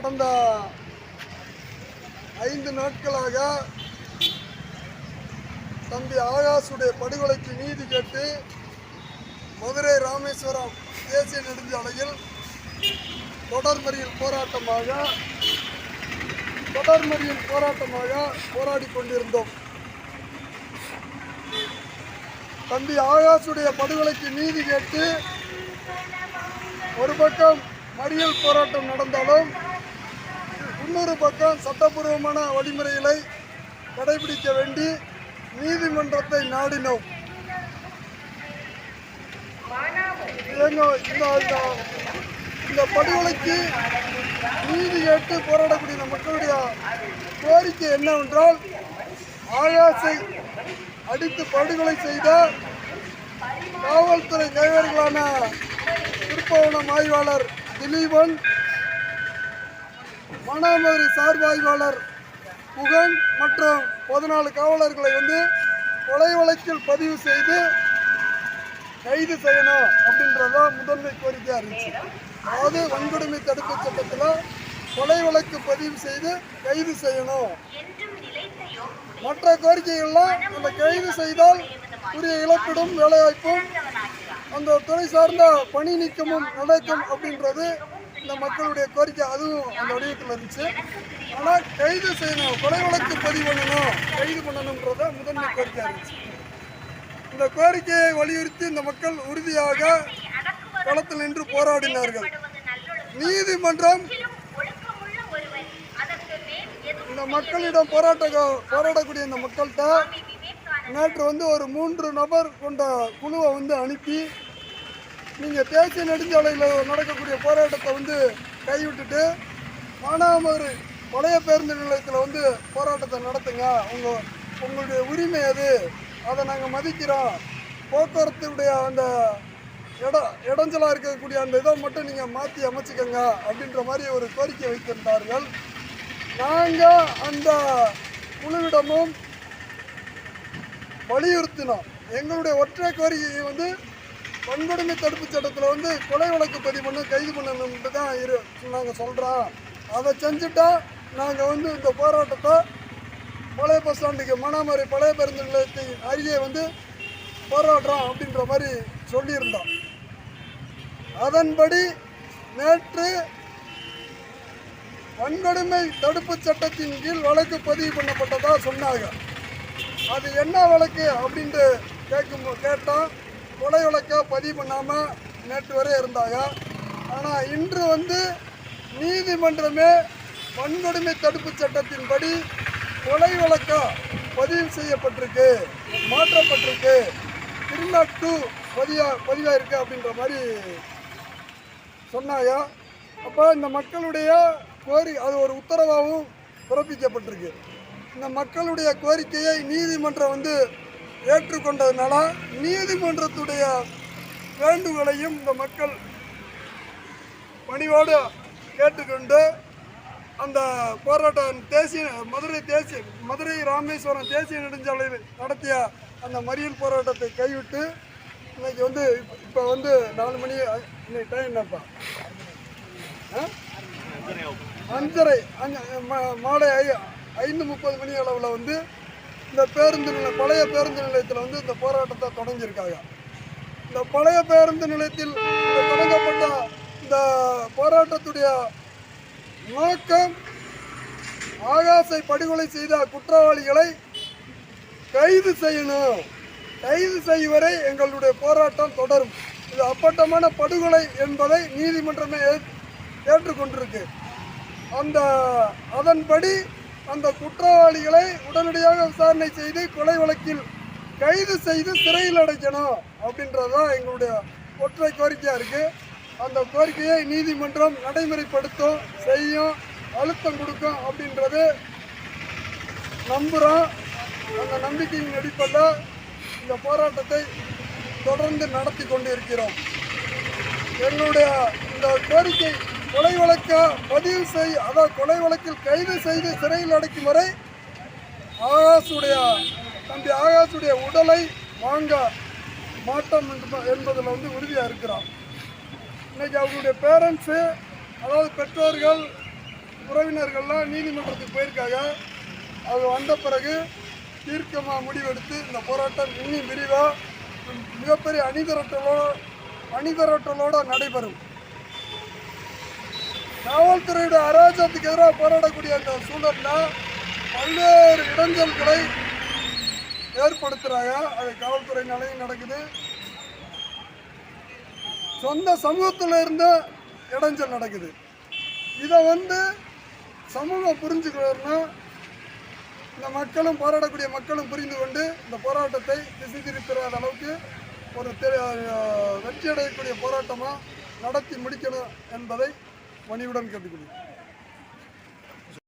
கடந்த 5 நாட்களாக தம்பி ஆகாஷுடைய படுகொலைக்கு நீதி கேட்டு மதுரை ராமேஸ்வரம் தேசிய நெடுஞ்சாலையில் தொடர் மறியல் போராட்டமாக போராடி கொண்டிருந்தோம். தம்பி ஆகாஷுடைய படுகொலைக்கு நீதி கேட்டு ஒரு பக்கம் மறியல் போராட்டம் நடந்தாலும் இன்னொரு பக்கம் சட்டப்பூர்வமான வழிமுறைகளை கடைபிடிக்க வேண்டி நீதிமன்றத்தை நாடினோம். இந்த படுகொலைக்கு நீதி கேட்டு போராடக்கூடிய மக்களுடைய கோரிக்கை என்னவென்றால், ஆகாஷை அடித்து படுகொலை செய்த காவல்துறை கைவர்களான திருப்பவனம் ஆய்வாளர் திலீபன், மானாமதுரை சார்பு ஆய்வாளர் புகன் மற்றும் 14 காவலர்களை கொலை வழக்கில் பதிவு செய்து கைது செய்யணும் அப்படின்றத முதன்மை கோரிக்கையாக இருந்துச்சு. அதாவது வன்கொடுமை தடுப்பு சட்டத்தில் கொலை வழக்கு பதிவு செய்து கைது செய்யணும். மற்ற கோரிக்கைகள்லாம் அந்த கைது செய்தால் உரிய இழப்பீடும் வேலைவாய்ப்பும் அந்த துறை சார்ந்த பணி நீக்கமும் நடக்கும் அப்படின்றது இந்த மக்களுடைய கோரிக்கை. அதுவும் அந்த வடிவத்தில் இருந்துச்சு. ஆனால் கைது செய்யணும், கொலை வழக்கு பதிவு பண்ணணும், கைது பண்ணணுன்றத முதன்மை கோரிக்கையாக இருந்துச்சு. இந்த கோரிக்கையை வலியுறுத்தி இந்த மக்கள் உறுதியாக களத்தில் நின்று போராடினார்கள். நீதிமன்றம் இந்த மக்களிடம் போராடக்கூடிய இந்த மக்கள்கிட்ட நேற்று ஒரு 3 நபர் கொண்ட குழுவை அனுப்பி, நீங்கள் தேசிய நெடுஞ்சாலையில் நடக்கக்கூடிய போராட்டத்தை கைவிட்டுட்டு மானாமதுரை பழைய பேருந்து நிலையத்தில் போராட்டத்தை நடத்துங்க, உங்களுடைய உரிமை அது, அதை நாங்கள் மதிக்கிறோம், போக்குவரத்துடைய அந்த இடைஞ்சலாக இருக்கக்கூடிய அந்த இதை மட்டும் நீங்கள் மாற்றி அமைச்சிக்கங்க அப்படின்ற மாதிரி ஒரு கோரிக்கை வைத்திருந்தார்கள். நாங்கள் அந்த குழுவிடமும் வலியுறுத்தினோம். எங்களுடைய ஒற்றை கோரிக்கை வன்கொடுமை தடுப்பு சட்டத்தில் கொலை வழக்கு பதிவு பண்ண கைது பண்ணணும்னு தான் நாங்கள் சொல்கிறோம். அதை செஞ்சுட்டா நாங்கள் இந்த போராட்டத்தை பழைய பஸ் ஸ்டாண்டுக்கு மானாமதுரை பழைய பேருந்து நிலையத்தை அருகே போராடுறோம் அப்படின்ற மாதிரி சொல்லியிருந்தோம். அதன்படி நேற்று வன்கொடுமை தடுப்பு சட்டத்தின் கீழ் வழக்கு பதிவு பண்ணப்பட்டதாக சொன்னாங்க. அது என்ன வழக்கு அப்படின்ட்டு கேட்டோம். கொலை வழக்கை பதிவு பண்ணாமல் நேற்று வரை இருந்தாங்க. ஆனால் இன்று நீதிமன்றமே வன்கொடுமை தடுப்பு சட்டத்தின்படி கொலை வழக்கா பதிவு செய்யப்பட்டிருக்கு, மாற்றப்பட்டிருக்கு, 302 பதிவாயிருக்கு அப்படின்ற மாதிரி சொன்னாங்க. அப்போ இந்த மக்களுடைய அது ஒரு உத்தரவாகவும் பிறப்பிக்கப்பட்டிருக்கு. இந்த மக்களுடைய கோரிக்கையை நீதிமன்றம் ஏற்றுக்கொண்டதுனால நீதிமன்றத்துடைய வேண்டுகோளையும் இந்த மக்கள் பணிவோடு கேட்டுக்கொண்டு அந்த போராட்டம் மதுரை ராமேஸ்வரம் தேசிய நெடுஞ்சாலையில் நடத்திய அந்த மறியல் போராட்டத்தை கைவிட்டு இன்னைக்கு இப்போ 4 மணி, இன்னைக்கு டைம் என்னப்பா, 5:30 மாலை 5:30 மணி அளவில் இந்த பழைய பேருந்து நிலையத்தில் இந்த போராட்டத்தை தொடங்கியிருக்காங்க. இந்த பழைய பேருந்து நிலையத்தில் தொடங்கப்பட்ட இந்த போராட்டத்துடைய நோக்கம், ஆகாஷை படுகொலை செய்த குற்றவாளிகளை கைது செய்யணும். கைது செய்யும் வரை எங்களுடைய போராட்டம் தொடரும். இது அப்பட்டமான படுகொலை என்பதை நீதிமன்றமே ஏற்றுக்கொண்டிருக்கு. அதன்படி அந்த குற்றவாளிகளை உடனடியாக விசாரணை செய்து கொலை வழக்கில் கைது செய்து சிறையில் அடைக்கணும் அப்படின்றதான் எங்களுடைய ஒற்றை கோரிக்கையாக இருக்குது. அந்த கோரிக்கையை நீதிமன்றம் நடைமுறைப்படுத்தும், செய்யும், அழுத்தம் கொடுக்கும் அப்படின்றது நம்புகிறோம். அந்த நம்பிக்கையின் அடிப்படையில் இந்த போராட்டத்தை தொடர்ந்து நடத்தி கொண்டிருக்கிறோம். எங்களுடைய இந்த கோரிக்கை கொலை வழக்கை பதிவு கொலை வழக்கில் கைது செய்து சிறையில் அடைக்கும் வரை தம்பி ஆகாஷுடைய உடலை வாங்க மாட்டோம் என்பதில் உறுதியாக இருக்கிறோம். இன்றைக்கி அவங்களுடைய பேரண்ட்ஸு, அதாவது பெற்றோர்கள், உறவினர்கள்லாம் நீதிமன்றத்துக்கு போயிருக்காங்க. அவங்க வந்த பிறகு தீர்க்கமாக முடிவெடுத்து இந்த போராட்டம் இன்னும் விரிவாக மிகப்பெரிய அணிதிரட்டலோடு நடைபெறும். காவல்துறையுடைய அராஜகத்துக்கு எதிராக போராடக்கூடிய அந்த சூழலில் பல்வேறு இடைஞ்சல்களை ஏற்படுத்துகிறாங்க. அது காவல்துறையினாலையும் நடக்குது. சொந்த சமூகத்தில் இருந்த இடைஞ்சல் நடக்குது. இதை சமூகம் புரிஞ்சுக்கணும்னா இந்த மக்களும் போராடக்கூடிய மக்களும் புரிந்து கொண்டு இந்த போராட்டத்தை திசை திருப்பிடாத அளவுக்கு ஒரு வெற்றியடையக்கூடிய போராட்டமாக நடத்தி முடிக்கணும் என்பதை பணிவுடன் கேட்டுக்கொள்கிறேன்.